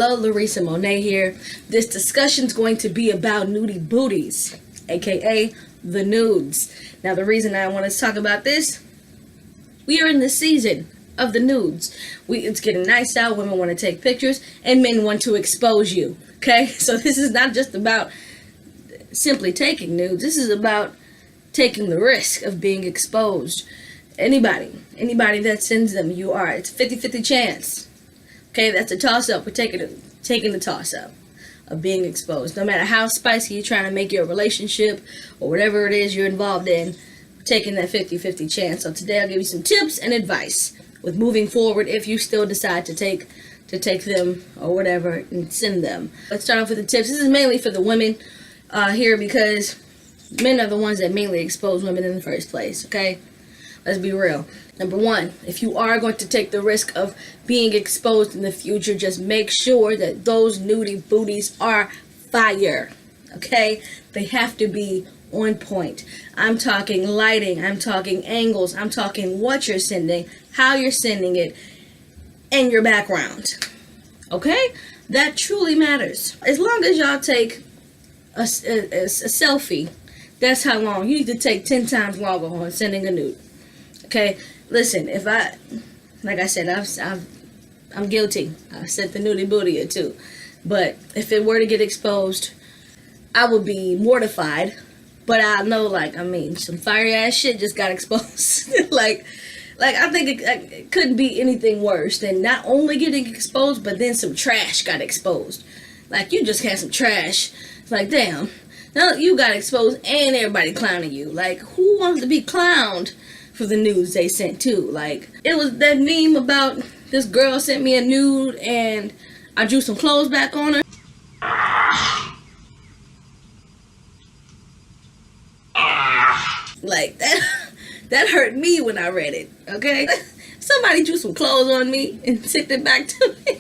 Hello, Larissa Monet here. This discussion is going to be about nudie booties, aka the nudes. Now, the reason I want to talk about this, we are in the season of the nudes. It's getting nice out, women want to take pictures, and men want to expose you, okay? So this is not just about simply taking nudes. This is about taking the risk of being exposed. Anybody that sends them, it's a 50-50 chance. Okay, that's a toss-up. We're taking the toss-up of being exposed. No matter how spicy you're trying to make your relationship or whatever it is you're involved in, we're taking that 50-50 chance. So today I'll give you some tips and advice with moving forward if you still decide to take them or whatever and send them. Let's start off with the tips. This is mainly for the women here because men are the ones that mainly expose women in the first place, okay? Let's be real. Number one, if you are going to take the risk of being exposed in the future, just make sure that those nudie booties are fire, okay? They have to be on point. I'm talking lighting, I'm talking angles, I'm talking what you're sending, how you're sending it, and your background, okay? That truly matters. As long as y'all take a selfie, that's how long. You need to take 10 times longer on sending a nude. Okay, listen, like I said, I'm guilty. I sent the nudie booty or two. But if it were to get exposed, I would be mortified. But I know, some fiery ass shit just got exposed. like I think it couldn't be anything worse than not only getting exposed, but then some trash got exposed. Like, you just had some trash. It's like, damn, now you got exposed and everybody clowning you. Like, who wants to be clowned for the nudes they sent too? Like, it was that meme about this girl sent me a nude and I drew some clothes back on her. Like, that hurt me when I read it, okay? Somebody drew some clothes on me and sent it back to me.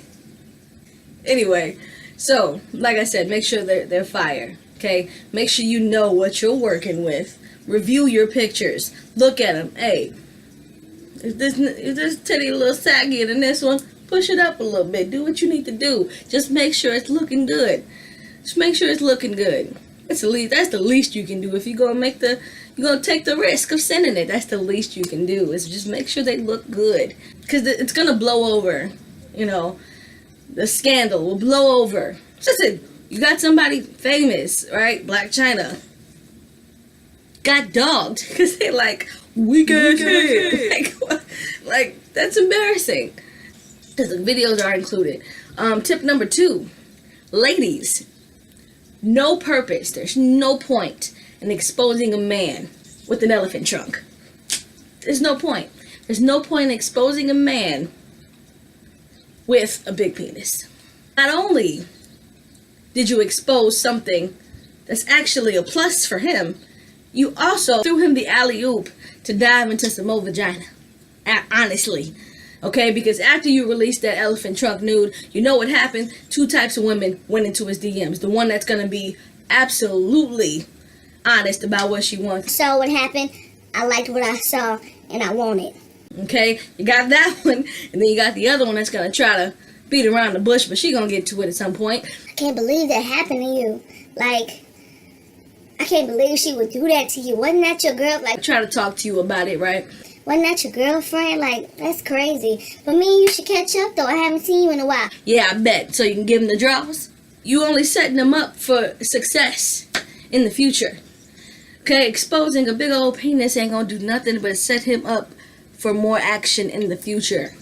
Anyway, so like I said, make sure they're fire, okay? Make sure you know what you're working with. Review your pictures. Look at them. Hey, is this titty a little saggier than this one? Push it up a little bit. Do what you need to do. Just make sure it's looking good. Just make sure it's looking good. That's the least you can do. If you're gonna take the risk of sending it, that's the least you can do. Is just make sure they look good, because it's gonna blow over. You know, the scandal will blow over. Just you got somebody famous, right? Black China got dogged because they weak ass head. Like, that's embarrassing. Because the videos are included. Tip number 2, ladies, no purpose. There's no point in exposing a man with an elephant trunk. There's no point. There's no point in exposing a man with a big penis. Not only did you expose something that's actually a plus for him, you also threw him the alley-oop to dive into some more vagina. Honestly. Okay, because after you released that elephant trunk nude, you know what happened? 2 types of women went into his DMs. The one that's going to be absolutely honest about what she wants. So what happened? I liked what I saw and I want it. Okay, you got that one, and then you got the other one that's going to try to beat around the bush, but she going to get to it at some point. I can't believe that happened to you. I can't believe she would do that to you. Wasn't that your girl? Try to talk to you about it, right? Wasn't that your girlfriend? That's crazy. But me and you should catch up, though. I haven't seen you in a while. Yeah, I bet. So you can give them the draws. You only setting them up for success in the future. Okay, exposing a big old penis ain't gonna do nothing but set him up for more action in the future.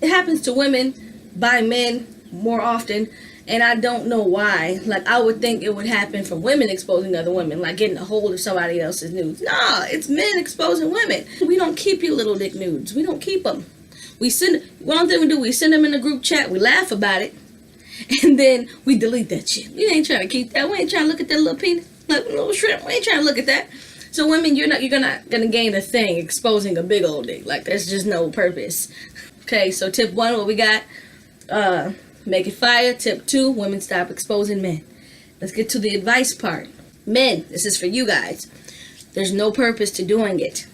It happens to women by men more often, and I don't know why. I would think it would happen from women exposing other women, getting a hold of somebody else's nudes. Nah, it's men exposing women. We don't keep your little dick nudes. We don't keep them. One thing we do, we send them in a group chat, we laugh about it, and then we delete that shit. We ain't trying to keep that. We ain't trying to look at that little penis, little shrimp. We ain't trying to look at that. So women, you're not gonna gain a thing exposing a big old dick. There's just no purpose. Okay, so tip 1, what we got? Make it fire. Tip 2, women, stop exposing men. Let's get to the advice part. Men, this is for you guys. There's no purpose to doing it.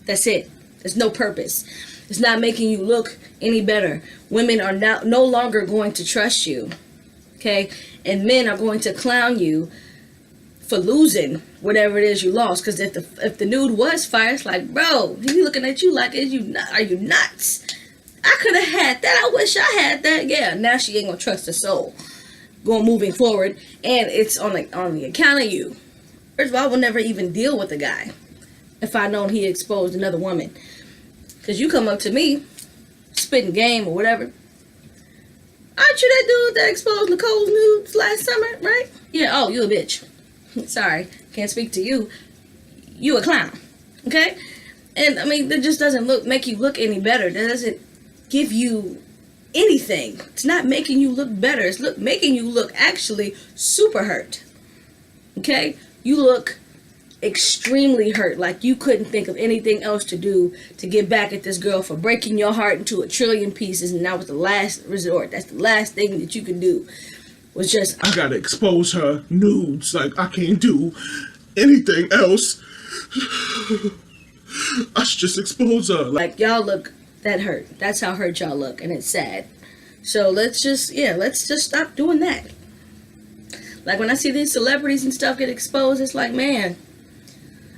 That's it. There's no purpose. It's not making you look any better. Women are now no longer going to trust you. Okay? And men are going to clown you for losing whatever it is you lost. Because if the nude was fire, it's like, bro, he looking at you like, are you nuts? I could have had that. I wish I had that. Yeah, now she ain't gonna trust her soul moving forward, and it's on the account of you. First of all, I would never even deal with the guy if I known he exposed another woman. Because you come up to me, spitting game or whatever. Aren't you that dude that exposed Nicole's nudes last summer, right? Yeah, oh, you a bitch. Sorry, can't speak to you. You a clown, okay? And I mean, that just doesn't make you look any better. That doesn't give you anything. It's not making you look better. It's making you look actually super hurt. Okay? You look extremely hurt, like you couldn't think of anything else to do to get back at this girl for breaking your heart into a trillion pieces, and that was the last resort. That's the last thing that you could do, was just, I gotta expose her nudes. Like, I can't do anything else. I should just expose her. like y'all look that hurt. That's how hurt y'all look, and it's sad. So let's just stop doing that. Like, when I see these celebrities and stuff get exposed, it's like, man,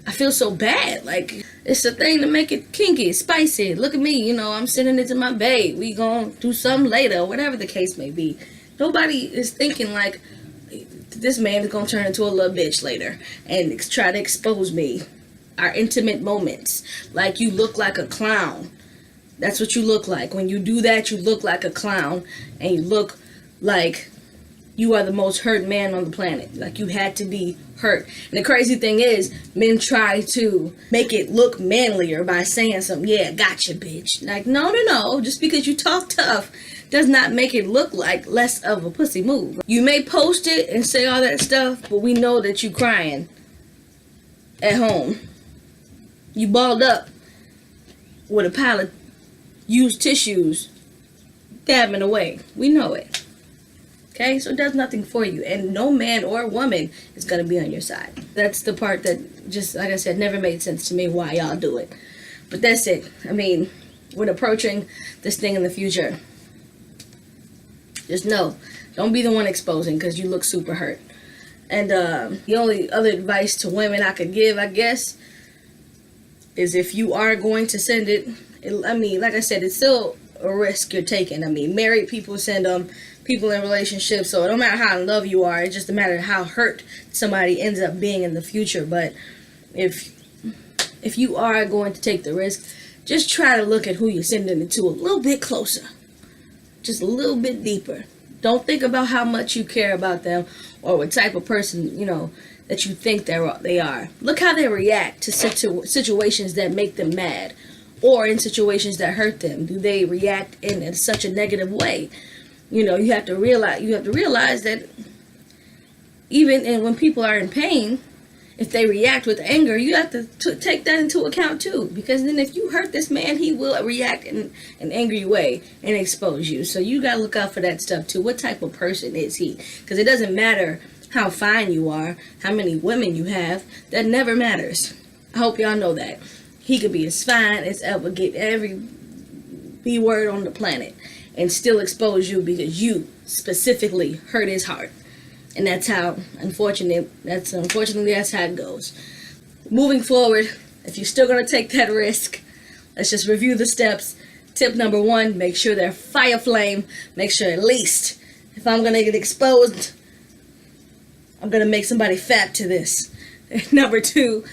I feel so bad. Like, it's a thing to make it kinky, spicy. Look at me, you know, I'm sending it to my babe. We gonna do something later, whatever the case may be. Nobody is thinking like, this man is gonna turn into a little bitch later and try to expose me. Our intimate moments. Like, you look like a clown. That's what you look like. When you do that, you look like a clown, and you look like you are the most hurt man on the planet. Like, you had to be hurt. And the crazy thing is, men try to make it look manlier by saying something. Yeah, gotcha, bitch. Like, no. Just because you talk tough does not make it look like less of a pussy move. You may post it and say all that stuff, but we know that you crying at home. You balled up with a pile of used tissues dabbing away. We know it. Okay, so it does nothing for you, and no man or woman is gonna be on your side. That's the part that just, like I said, never made sense to me why y'all do it. But that's it. I mean, when approaching this thing in the future, just know, don't be the one exposing, because you look super hurt. And the only other advice to women I could give, I guess, is if you are going to send it, I mean, like I said, it's still a risk you're taking. I mean, married people send them, people in relationships, so it don't matter how in love you are, it's just a matter of how hurt somebody ends up being in the future. But if you are going to take the risk, just try to look at who you're sending it to a little bit closer, just a little bit deeper. Don't think about how much you care about them or what type of person, you know, that you think they are. Look how they react to situations that make them mad, or in situations that hurt them. Do they react in such a negative way? You know, you have to realize that even when people are in pain, if they react with anger, you have to take that into account too. Because then if you hurt this man, he will react in an angry way and expose you. So you got to look out for that stuff too. What type of person is he? Because it doesn't matter how fine you are, how many women you have. That never matters. I hope y'all know that. He could be as fine as ever, get every B word on the planet, and still expose you because you specifically hurt his heart. And that's how, unfortunately, that's how it goes. Moving forward, if you're still going to take that risk, let's just review the steps. Tip number 1, make sure they're fire flame. Make sure at least, if I'm going to get exposed, I'm going to make somebody fat to this. Number 2,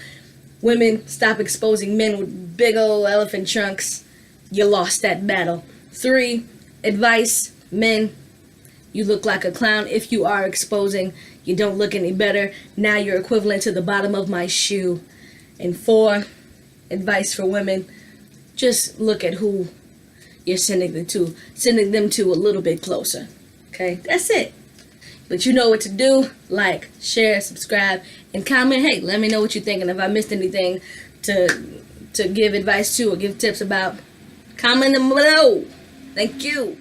women, stop exposing men with big old elephant trunks. You lost that battle. 3, advice, men, you look like a clown. If you are exposing, you don't look any better. Now you're equivalent to the bottom of my shoe. And 4, advice for women, just look at who you're sending them to a little bit closer. Okay, that's it. But you know what to do. Like, share, subscribe, and comment. Hey, let me know what you think, and if I missed anything to give advice to or give tips about, comment them below. Thank you.